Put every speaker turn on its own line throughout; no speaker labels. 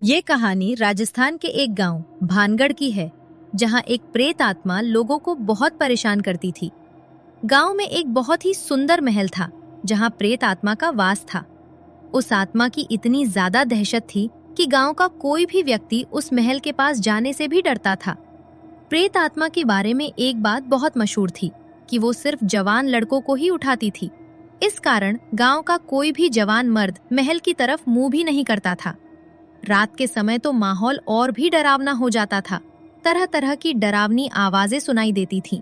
ये कहानी राजस्थान के एक गांव भानगढ़ की है, जहां एक प्रेत आत्मा लोगों को बहुत परेशान करती थी। गांव में एक बहुत ही सुंदर महल था, जहां प्रेत आत्मा का वास था। उस आत्मा की इतनी ज्यादा दहशत थी कि गांव का कोई भी व्यक्ति उस महल के पास जाने से भी डरता था। प्रेत आत्मा के बारे में एक बात बहुत मशहूर थी कि वो सिर्फ जवान लड़कों को ही उठाती थी। इस कारण गांव का कोई भी जवान मर्द महल की तरफ मुंह भी नहीं करता था। रात के समय तो माहौल और भी डरावना हो जाता था। तरह तरह की डरावनी आवाजें सुनाई देती थीं।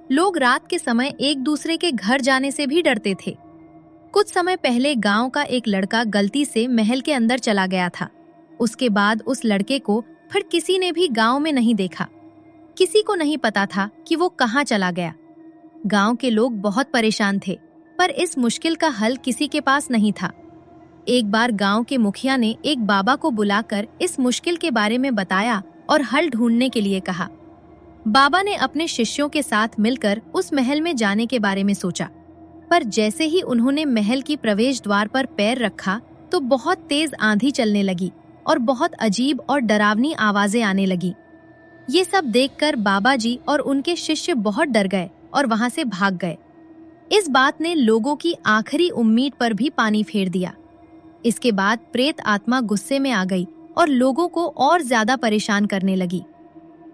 लोग रात के समय एक दूसरे के घर जाने से भी डरते थे। कुछ समय पहले गांव का एक लड़का गलती से महल के अंदर चला गया था। उसके बाद उस लड़के को फिर किसी ने भी गांव में नहीं देखा। किसी को नहीं पता था कि वो कहाँ चला गया। गांव के लोग बहुत परेशान थे, पर इस मुश्किल का हल किसी के पास नहीं था। एक बार गांव के मुखिया ने एक बाबा को बुलाकर इस मुश्किल के बारे में बताया और हल ढूंढने के लिए कहा। बाबा ने अपने शिष्यों के साथ मिलकर उस महल में जाने के बारे में सोचा, पर जैसे ही उन्होंने महल की प्रवेश द्वार पर पैर रखा तो बहुत तेज आंधी चलने लगी और बहुत अजीब और डरावनी आवाजें आने लगी। ये सब देखकर बाबा जी और उनके शिष्य बहुत डर गए और वहां से भाग गए। इस बात ने लोगों की आखिरी उम्मीद पर भी पानी फेर दिया। इसके बाद प्रेत आत्मा गुस्से में आ गई और लोगों को और ज्यादा परेशान करने लगी।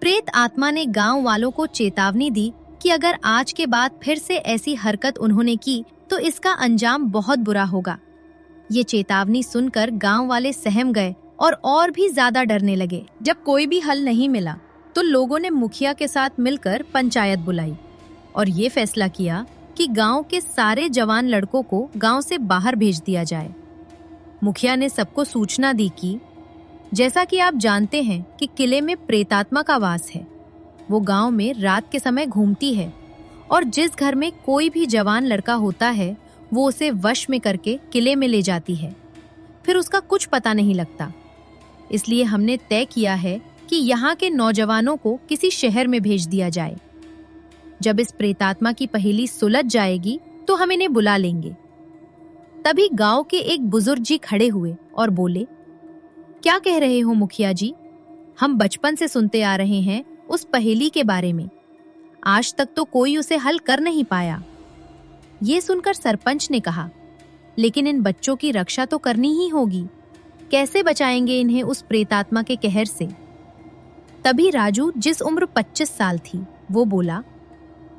प्रेत आत्मा ने गांव वालों को चेतावनी दी कि अगर आज के बाद फिर से ऐसी हरकत उन्होंने की तो इसका अंजाम बहुत बुरा होगा। ये चेतावनी सुनकर गांव वाले सहम गए और भी ज्यादा डरने लगे। जब कोई भी हल नहीं मिला तो लोगों ने मुखिया के साथ मिलकर पंचायत बुलाई और ये फैसला किया कि गांव के सारे जवान लड़कों को गांव से बाहर भेज दिया जाए। मुखिया ने सबको सूचना दी कि जैसा कि आप जानते हैं कि किले में प्रेतात्मा का वास है। वो गांव में रात के समय घूमती है और जिस घर में कोई भी जवान लड़का होता है वो उसे वश में करके किले में ले जाती है। फिर उसका कुछ पता नहीं लगता। इसलिए हमने तय किया है कि यहाँ के नौजवानों को किसी शहर में भेज दिया जाए। जब इस प्रेतात्मा की पहेली सुलझ जाएगी तो हम इन्हें बुला लेंगे। तभी गांव के एक बुजुर्ग जी खड़े हुए और बोले, क्या कह रहे हो मुखिया जी? हम बचपन से सुनते आ रहे हैं उस पहेली के बारे में। आज तक तो कोई उसे हल कर नहीं पाया। ये सुनकर सरपंच ने कहा, लेकिन इन बच्चों की रक्षा तो करनी ही होगी। कैसे बचाएंगे इन्हें उस प्रेतात्मा के कहर से? तभी राजू, जिस उम्र 25 साल थी, वो बोला,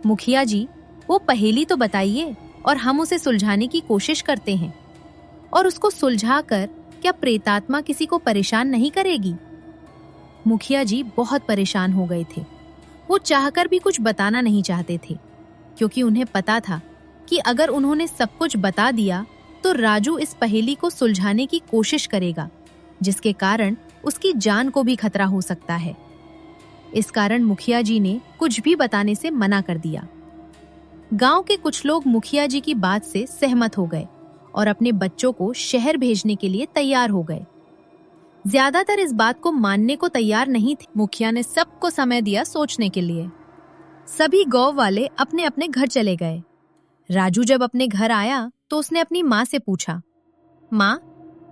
मुखिया जी, वो पहेली तो बताइए और हम उसे सुलझाने की कोशिश करते हैं। और उसको सुलझाकर क्या प्रेतात्मा किसी को परेशान नहीं करेगी? मुखिया जी बहुत परेशान हो गए थे। वो चाहकर भी कुछ बताना नहीं चाहते थे, क्योंकि उन्हें पता था कि अगर उन्होंने सब कुछ बता दिया तो राजू इस पहेली को सुलझाने की कोशिश करेगा, जिसके कारण उसकी जान को भी खतरा हो सकता है। इस कारण मुखिया जी ने कुछ भी बताने से मना कर दिया। गांव के कुछ लोग मुखिया जी की बात से सहमत हो गए और अपने बच्चों को शहर भेजने के लिए तैयार हो गए। ज्यादातर इस बात को मानने को तैयार नहीं थे। मुखिया ने सबको समय दिया सोचने के लिए। सभी गांव वाले अपने अपने घर चले गए। राजू जब अपने घर आया तो उसने अपनी माँ से पूछा, माँ,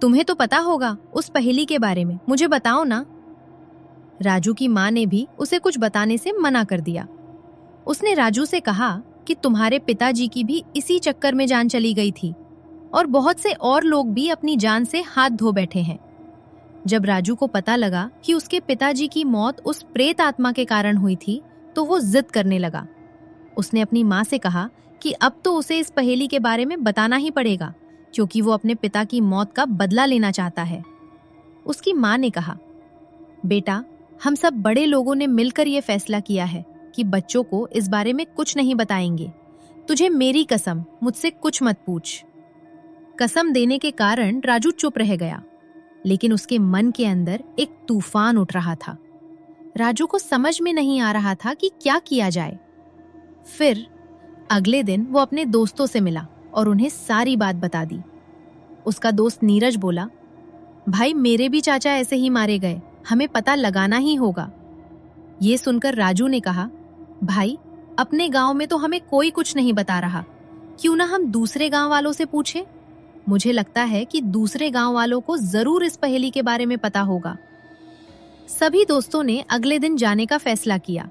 तुम्हें तो पता होगा उस पहेली के बारे में, मुझे बताओ ना। राजू की माँ ने भी उसे कुछ बताने से मना कर दिया। उसने राजू से कहा कि तुम्हारे पिताजी की भी इसी चक्कर में जान चली गई थी और बहुत से और लोग भी अपनी जान से हाथ धो बैठे हैं। जब राजू को पता लगा कि उसके पिताजी की मौत उस प्रेत आत्मा के कारण हुई थी तो वो जिद करने लगा। उसने अपनी माँ से कहा कि अब तो उसे इस पहेली के बारे में बताना ही पड़ेगा, क्योंकि वो अपने पिता की मौत का बदला लेना चाहता है। उसकी माँ ने कहा, बेटा, हम सब बड़े लोगों ने मिलकर ये फैसला किया है कि बच्चों को इस बारे में कुछ नहीं बताएंगे। तुझे मेरी कसम, मुझसे कुछ मत पूछ। कसम देने के कारण राजू चुप रह गया, लेकिन उसके मन के अंदर एक तूफान उठ रहा था। राजू को समझ में नहीं आ रहा था कि क्या किया जाए। फिर अगले दिन वो अपने दोस्तों से मिला और उन्हें सारी बात बता दी। उसका दोस्त नीरज बोला, भाई, मेरे भी चाचा ऐसे ही मारे गए, हमें पता लगाना ही होगा। ये सुनकर राजू ने कहा, भाई, अपने गांव में तो हमें कोई कुछ नहीं बता रहा, क्यों ना हम दूसरे गांव वालों से पूछें? मुझे लगता है कि दूसरे गांव वालों को जरूर इस पहेली के बारे में पता होगा। सभी दोस्तों ने अगले दिन जाने का फैसला किया।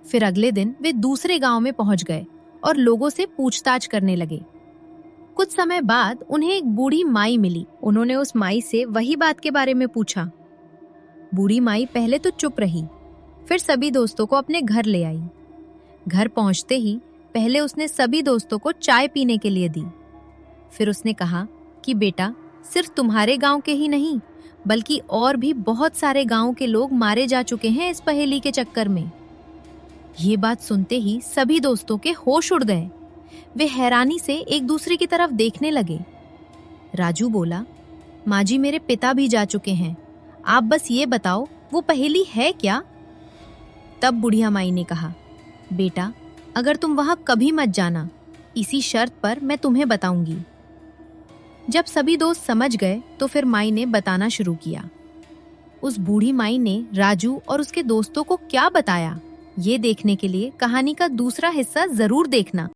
फिर अगले दिन वे दूसरे गांव में पहुंच गए और लोगों से पूछताछ करने लगे। कुछ समय बाद उन्हें एक बूढ़ी माई मिली। उन्होंने उस माई से वही बात के बारे में पूछा। बूढ़ी माई पहले तो चुप रही, फिर सभी दोस्तों को अपने घर ले आई। घर पहुंचते ही पहले उसने सभी दोस्तों को चाय पीने के लिए दी। फिर उसने कहा कि बेटा, सिर्फ तुम्हारे गांव के ही नहीं बल्कि और भी बहुत सारे गांव के लोग मारे जा चुके हैं इस पहेली के चक्कर में। ये बात सुनते ही सभी दोस्तों के होश उड़ गए। वे हैरानी से एक दूसरे की तरफ देखने लगे। राजू बोला, माँ जी, मेरे पिता भी जा चुके हैं, आप बस ये बताओ वो पहेली है क्या? तब बुढ़िया माई ने कहा, बेटा, अगर तुम वहां कभी मत जाना, इसी शर्त पर मैं तुम्हें बताऊंगी। जब सभी दोस्त समझ गए तो फिर माई ने बताना शुरू किया। उस बूढ़ी माई ने राजू और उसके दोस्तों को क्या बताया, ये देखने के लिए कहानी का दूसरा हिस्सा जरूर देखना।